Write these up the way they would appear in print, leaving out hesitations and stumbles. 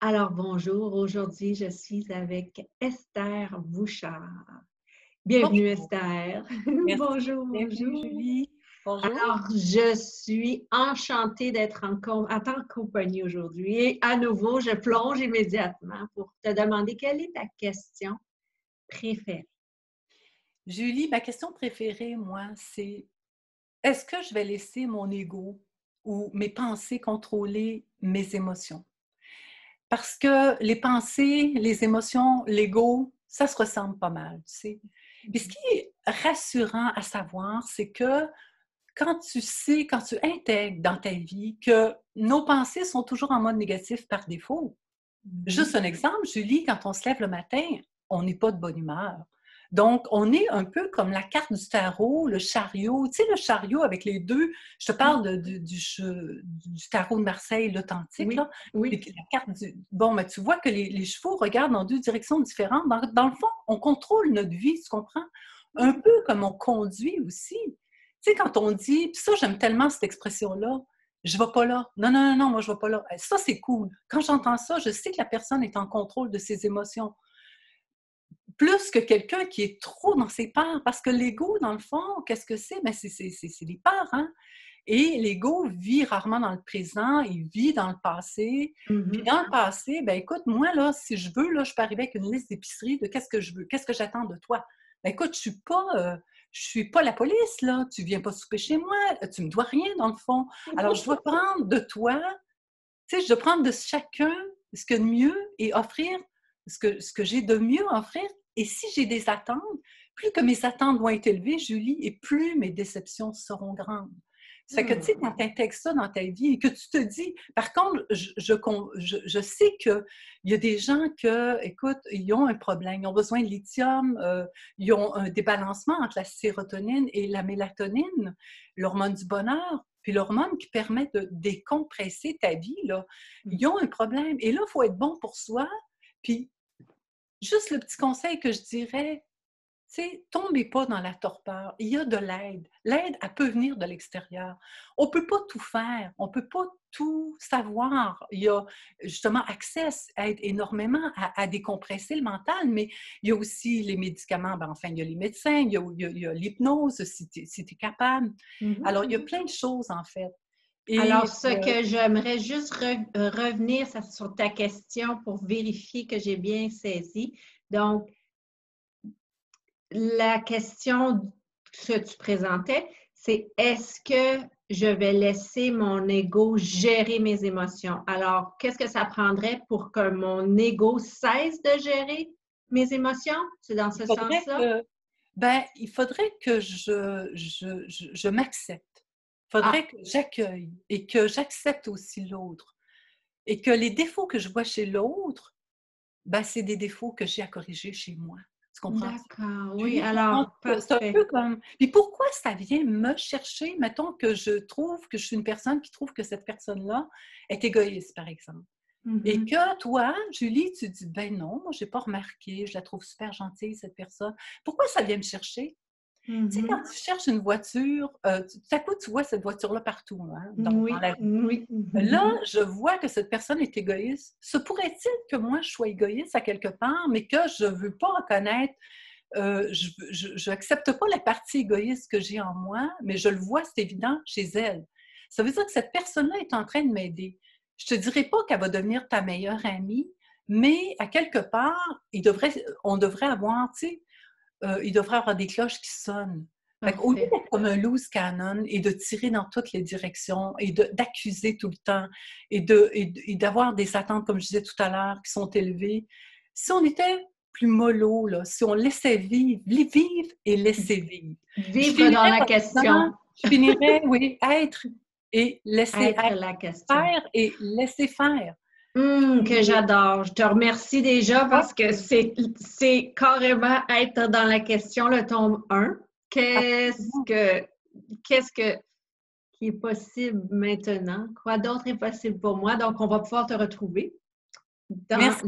Alors bonjour, aujourd'hui je suis avec Esther Bouchard. Bienvenue Bonjour, Esther. merci. Bonjour, Bienvenue bonjour. Julie. Bonjour. Alors je suis enchantée d'être en ta compagnie aujourd'hui et à nouveau je plonge immédiatement pour te demander quelle est ta question préférée. Julie, ma question préférée, moi, c'est est-ce que je vais laisser mon ego ou mes pensées contrôler mes émotions? Parce que les pensées, les émotions, l'ego, ça se ressemble pas mal, tu sais. Puis ce qui est rassurant à savoir, c'est que quand tu sais, quand tu intègres dans ta vie que nos pensées sont toujours en mode négatif par défaut. Juste Mhm. un exemple, Julie, quand on se lève le matin, on n'est pas de bonne humeur. Donc, on est un peu comme la carte du tarot, le chariot. Tu sais, le chariot avec les deux, je te parle du tarot de Marseille, l'authentique, Oui, là. oui. La carte bon, mais tu vois que les chevaux regardent dans deux directions différentes. Dans le fond, on contrôle notre vie, tu comprends? Un peu comme on conduit aussi. Tu sais, quand on dit, puis ça, j'aime tellement cette expression-là, je ne vais pas là. Non, non, non, non, moi, je ne vais pas là. Ça, c'est cool. Quand j'entends ça, je sais que la personne est en contrôle de ses émotions. Plus que quelqu'un qui est trop dans ses peurs. Parce que l'ego, dans le fond, qu'est-ce que c'est? Ben, c'est les peurs, hein? Et l'ego vit rarement dans le présent, il vit dans le passé. Puis Mhm. dans le passé, ben écoute, moi, là, si je veux, là, je peux arriver avec une liste d'épicerie de qu'est-ce que je veux, qu'est-ce que j'attends de toi. Ben écoute, je suis pas la police, là. Tu viens pas souper chez moi, tu me dois rien, dans le fond. Alors, je dois prendre de toi, tu sais, je dois prendre de chacun ce que de mieux et offrir ce que j'ai de mieux à offrir. Et si j'ai des attentes, plus que mes attentes vont être élevées, Julie, et plus mes déceptions seront grandes. Ça fait que, tu sais, quand tu intègres ça dans ta vie et que tu te dis, par contre, je sais qu'il y a des gens que, écoute, ils ont un problème, ils ont besoin de lithium, ils ont un débalancement entre la sérotonine et la mélatonine, l'hormone du bonheur, puis l'hormone qui permet de décompresser ta vie, là. Ils ont un problème. Et là, il faut être bon pour soi. Puis, juste le petit conseil que je dirais, tu sais, tombez pas dans la torpeur. Il y a de l'aide. L'aide, elle peut venir de l'extérieur. On peut pas tout faire. On peut pas tout savoir. Il y a justement Access aide énormément à décompresser le mental, mais il y a aussi les médicaments. Ben, enfin, il y a les médecins, il y a l'hypnose si tu es capable. Mhm. Alors, il y a plein de choses en fait. Alors, Et ce que j'aimerais juste revenir sur ta question pour vérifier que j'ai bien saisi. Donc, la question que tu présentais, c'est est-ce que je vais laisser mon ego gérer mes émotions? Alors, qu'est-ce que ça prendrait pour que mon ego cesse de gérer mes émotions? C'est dans il ce faudrait sens-là? que, ben, il faudrait que je m'accepte. Il Ah, faudrait que j'accueille et que j'accepte aussi l'autre. Et que les défauts que je vois chez l'autre, ben, c'est des défauts que j'ai à corriger chez moi. Tu comprends? d'accord. Oui, Julie, tu comprends? alors, C'est un parfait. peu comme. Puis pourquoi ça vient me chercher? Mettons que je trouve que je suis une personne qui trouve que cette personne-là est égoïste, par exemple. Et Mhm. que toi, Julie, tu dis, ben non, moi, je n'ai pas remarqué, je la trouve super gentille, cette personne. Pourquoi ça vient me chercher? Tu sais, quand Mhm. tu cherches une voiture, tout à coup, tu vois cette voiture-là partout, hein, dans Oui, la vie. oui. Là, je vois que cette personne est égoïste. Se pourrait-il que moi, je sois égoïste à quelque part, mais que je ne veux pas reconnaître, je n'accepte pas la partie égoïste que j'ai en moi, mais je le vois, c'est évident, chez elle. Ça veut dire que cette personne-là est en train de m'aider. Je ne te dirais pas qu'elle va devenir ta meilleure amie, mais à quelque part, on devrait avoir, tu sais, il devrait avoir des cloches qui sonnent. Fait qu'au lieu Parfait. d'être comme un loose cannon et de tirer dans toutes les directions et d'accuser tout le temps et d'avoir des attentes, comme je disais tout à l'heure, qui sont élevées, si on était plus mollo, là, si on laissait vivre et laisser vivre, je Vivre dans finirais la en question. disant, je finirais, oui, être et laisser Être être, la question. faire et laisser faire. Que Et, j'adore. Je te remercie déjà tu vois, parce que c'est carrément être dans la question, le tome 1. Qu'est-ce absolument. que, qu'est-ce que qui est possible maintenant? Quoi d'autre est possible pour moi? Donc, on va pouvoir te retrouver dans le, Merci.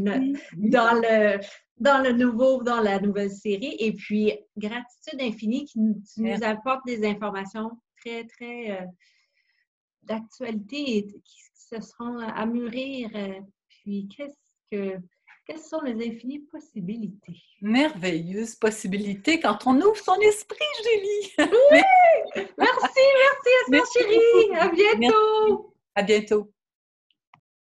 Oui. dans le, dans le nouveau, dans la nouvelle série. Et puis, gratitude infinie tu nous Merci. apportes des informations très, très d'actualité et qui se seront à mûrir. Puis, qu'est-ce quelles sont les infinies possibilités? Merveilleuse possibilité quand on ouvre son esprit, Julie! Oui! Merci, merci, Merci chérie! beaucoup. À Merci. bientôt! À bientôt.